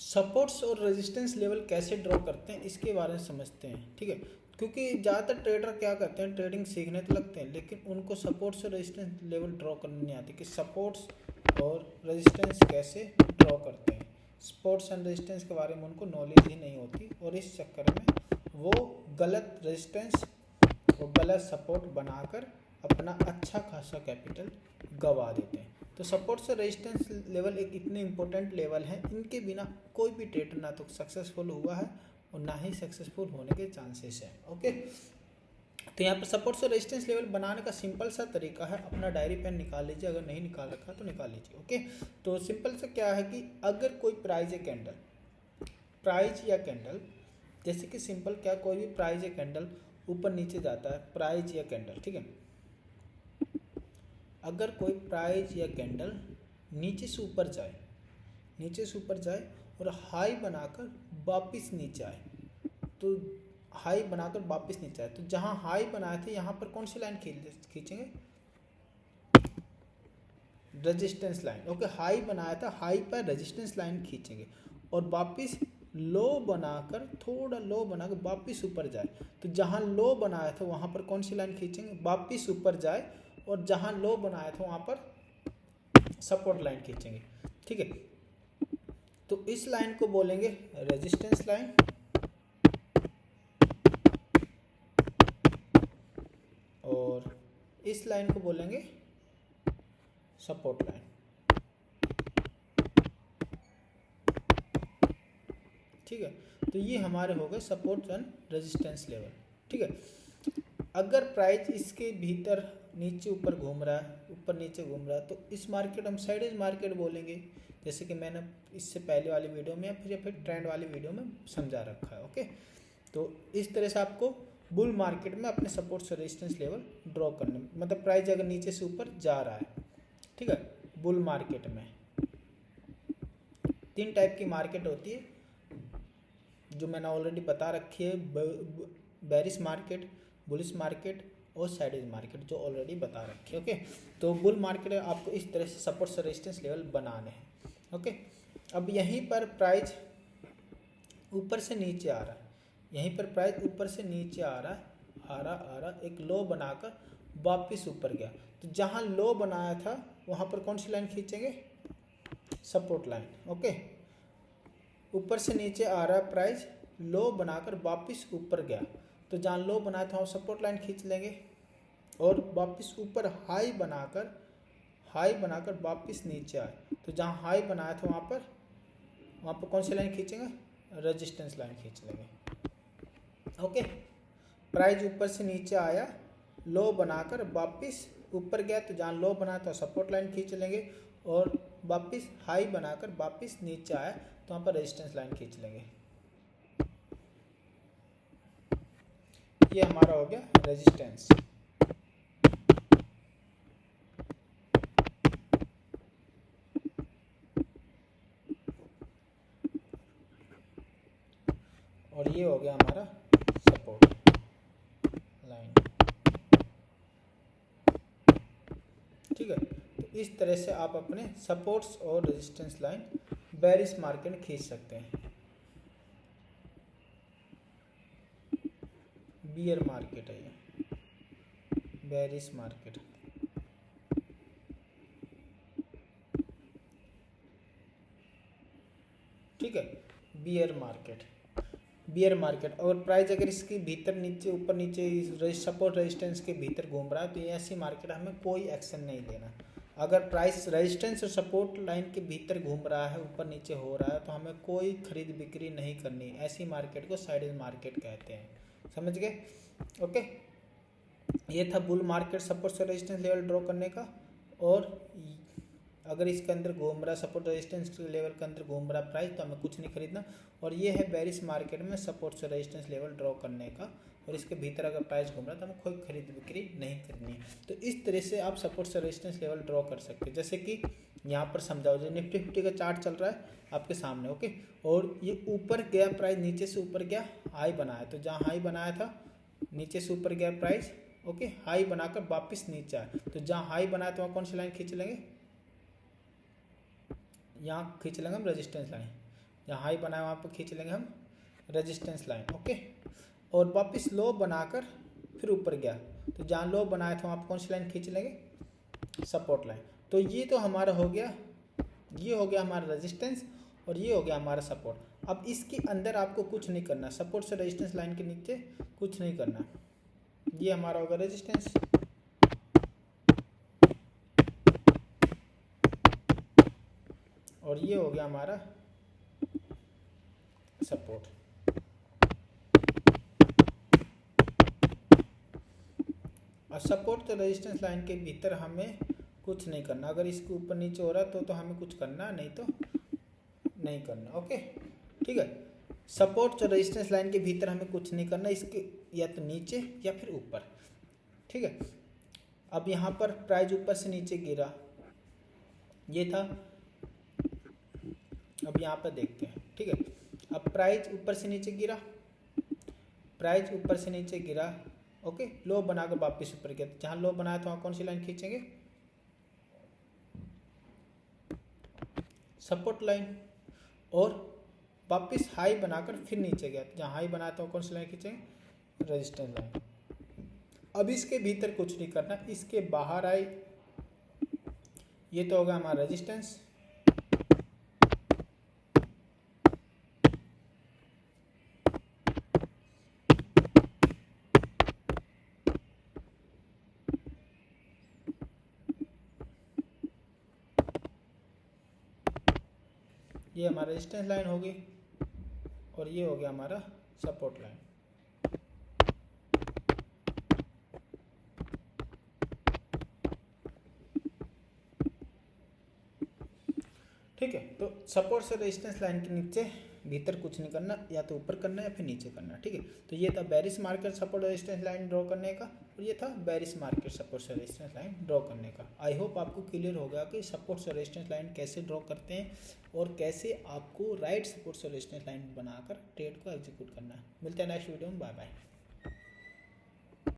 Supports और resistance level कैसे draw करते हैं इसके बारे में समझते हैं, ठीक है। क्योंकि ज़्यादातर ट्रेडर क्या करते हैं, ट्रेडिंग सीखने तो लगते हैं लेकिन उनको सपोर्ट्स और रेजिस्टेंस लेवल ड्रॉ करने नहीं आती कि सपोर्ट्स और रेजिस्टेंस कैसे ड्रॉ करते हैं। सपोर्ट्स एंड रेजिस्टेंस के बारे में उनको नॉलेज ही नहीं होती और इस चक्कर में वो गलत रेजिस्टेंस और गलत सपोर्ट बनाकर अपना अच्छा खासा कैपिटल गंवा देते हैं। तो सपोर्ट्स और रेजिस्टेंस लेवल एक इतने इंपॉर्टेंट लेवल हैं, इनके बिना कोई भी ट्रेडर ना तो सक्सेसफुल हुआ है और ना ही सक्सेसफुल होने के चांसेस हैं। ओके, तो यहाँ पर सपोर्ट्स और रेजिस्टेंस लेवल बनाने का सिंपल सा तरीका है, अपना डायरी पेन निकाल लीजिए, अगर नहीं निकाल रखा तो निकाल लीजिए। ओके, तो सिंपल सा क्या है कि अगर कोई प्राइस या कैंडल, जैसे कि सिंपल क्या, कोई भी प्राइस या कैंडल ऊपर नीचे जाता है, प्राइस या कैंडल, ठीक है। अगर कोई प्राइस या कैंडल नीचे से ऊपर जाए और हाई बनाकर वापस नीचे आए, तो हाई बनाकर वापस नीचे आए, तो जहां हाई बनाए थे यहाँ पर कौन सी लाइन खींचेंगे, रेजिस्टेंस लाइन। ओके, हाई बनाया था, हाई पर रेजिस्टेंस लाइन खींचेंगे और वापस लो बनाकर, थोड़ा लो बनाकर वापस ऊपर जाए, तो जहां लो बनाया था वहां पर कौन सी लाइन खींचेंगे, वापस ऊपर जाए और जहां लो बनाया था वहां पर सपोर्ट लाइन खींचेंगे, ठीक है। तो इस लाइन को बोलेंगे रेजिस्टेंस लाइन और इस लाइन को बोलेंगे सपोर्ट लाइन, ठीक है। तो ये हमारे हो गए सपोर्ट एंड रेजिस्टेंस लेवल, ठीक है। अगर प्राइस इसके भीतर नीचे ऊपर घूम रहा है, ऊपर नीचे घूम रहा है, तो इस मार्केट हम साइडवेज मार्केट बोलेंगे, जैसे कि मैंने इससे पहले वाली वीडियो में या फिर ट्रेंड वाली वीडियो में समझा रखा है। ओके, तो इस तरह से आपको बुल मार्केट में अपने सपोर्ट्स और रेजिस्टेंस लेवल ड्रॉ करने, मतलब प्राइस अगर नीचे से ऊपर जा रहा है, ठीक है। बुल मार्केट में 3 टाइप की मार्केट होती है जो मैंने ऑलरेडी बता रखी है, बेरिश मार्केट, बुलिश मार्केट और साइडवेज मार्केट, जो ऑलरेडी बता रखी है। ओके, तो बुल मार्केट आपको इस तरह से सपोर्ट और रेजिस्टेंस लेवल बनाने हैं। ओके, अब यहीं पर प्राइस ऊपर से नीचे आ रहा है, यहीं पर प्राइस ऊपर से नीचे आ रहा, एक लो बनाकर वापस ऊपर गया, तो जहां लो बनाया था वहां पर कौन सी लाइन खींचेंगे, सपोर्ट लाइन। ओके, ऊपर से नीचे आ रहा है प्राइस, लो बनाकर वापस ऊपर गया, तो जहाँ लो बनाया था वहाँ सपोर्ट लाइन खींच लेंगे और वापस ऊपर हाई बनाकर वापस नीचे आए, तो जहाँ हाई बनाया था वहाँ पर कौन सी लाइन खींचेंगे, रेजिस्टेंस लाइन खींच लेंगे। ओके, प्राइस ऊपर से नीचे आया, लो बनाकर वापस ऊपर गया, तो जहाँ लो बनाया था सपोर्ट लाइन खींच लेंगे और वापस हाई बनाकर वापस नीचे आया तो वहाँ पर रेजिस्टेंस लाइन खींच लेंगे। ये हमारा हो गया रेजिस्टेंस। और ये हो गया हमारा सपोर्ट लाइन, ठीक है। तो इस तरह से आप अपने सपोर्ट्स और रेजिस्टेंस लाइन बेरिश मार्केट में खींच सकते हैं। बियर मार्केट है ये, बेरिश मार्केट, ठीक है। बियर मार्केट और प्राइस अगर इसके भीतर नीचे ऊपर नीचे सपोर्ट रेजिस्टेंस के भीतर घूम रहा है तो ये ऐसी मार्केट हमें कोई एक्शन नहीं लेना। अगर प्राइस रेजिस्टेंस और सपोर्ट लाइन के भीतर घूम रहा है, ऊपर नीचे हो रहा है, तो हमें कोई खरीद बिक्री नहीं करनी, ऐसी मार्केट को साइडवेज मार्केट कहते हैं। समझ गए? ओके, ये था बुल मार्केट सपोर्ट और रेजिस्टेंस लेवल ड्रॉ करने का। और अगर इसके अंदर घूम रहा, सपोर्ट रेजिस्टेंस लेवल के अंदर घूम रहा प्राइस, तो हमें कुछ नहीं खरीदना। और ये है बेरिश मार्केट में सपोर्ट और रेजिस्टेंस लेवल ड्रॉ करने का, और इसके भीतर अगर प्राइस घूम रहा है तो हमें कोई खरीद बिक्री नहीं करनी है। तो इस तरह से आप सपोर्ट और रेजिस्टेंस लेवल ड्रॉ कर सकते हैं। जैसे कि यहाँ पर समझाओ, जो निफ्टी 50 का चार्ट चल रहा है आपके सामने, ओके, और ये ऊपर गया प्राइस, नीचे से ऊपर गया, हाई बनाया, तो जहाँ हाई बनाया था नीचे से ऊपर गया प्राइस, ओके, हाई बनाकर वापस नीचे आया, तो जहाँ हाई बनाया तो वहाँ कौन सी लाइन खींच लेंगे, यहाँ खींच लेंगे हम रेजिस्टेंस लाइन। जहाँ हाई बनाया वहाँ पर खींच लेंगे हम रेजिस्टेंस लाइन। ओके, और वापस लो बनाकर फिर ऊपर गया, तो जहाँ लो बनाया था वहाँ पर कौन सी लाइन खींच लेंगे, सपोर्ट लाइन। तो ये तो हमारा हो गया, ये हो गया हमारा रेजिस्टेंस और ये हो गया हमारा सपोर्ट। अब इसके अंदर आपको कुछ नहीं करना, सपोर्ट से रेजिस्टेंस लाइन के नीचे कुछ नहीं करना। ये हमारा होगा रेजिस्टेंस और ये हो गया हमारा सपोर्ट। और सपोर्ट तो रेजिस्टेंस लाइन के भीतर हमें कुछ नहीं करना, अगर इसके ऊपर नीचे हो रहा है तो हमें कुछ करना, नहीं तो नहीं करना। ओके ठीक है, सपोर्ट तो रेजिस्टेंस लाइन के भीतर हमें कुछ नहीं करना, इसके या तो नीचे या फिर ऊपर। ठीक है, अब यहाँ पर प्राइस ऊपर से नीचे गिरा, ये था। अब यहाँ पर देखते हैं। ठीक है, अब प्राइस ऊपर से नीचे गिरा, प्राइस ऊपर से नीचे गिरा। ओके, लो बनाकर वापस ऊपर गया, जहाँ लो बनाया था वहाँ कौन सी लाइन खींचेंगे, सपोर्ट लाइन। और वापस हाई बनाकर फिर नीचे गया, जहाँ हाई बनाया था कौन सी लाइन खींचेंगे, रेजिस्टेंस लाइन। अब इसके भीतर कुछ नहीं करना, इसके बाहर आए, ये तो होगा हमारा रेजिस्टेंस, ये हमारा रेजिस्टेंस लाइन होगी और ये हो गया हमारा सपोर्ट लाइन। ठीक है, तो सपोर्ट से रेजिस्टेंस लाइन के नीचे भीतर कुछ नहीं करना, या तो ऊपर करना या फिर नीचे करना। ठीक है, तो ये था bearish market support resistance line draw करने का, और ये था बेरिश मार्केट सपोर्ट से रेजिस्टेंस लाइन ड्रॉ करने का। आई होप आपको क्लियर हो गया कि सपोर्ट से रेजिस्टेंस लाइन कैसे ड्रॉ करते हैं और कैसे आपको राइट सपोर्ट से रेजिस्टेंस लाइन बनाकर ट्रेड को एग्जीक्यूट करना है। मिलते हैं नेक्स्ट वीडियो में, बाय बाय।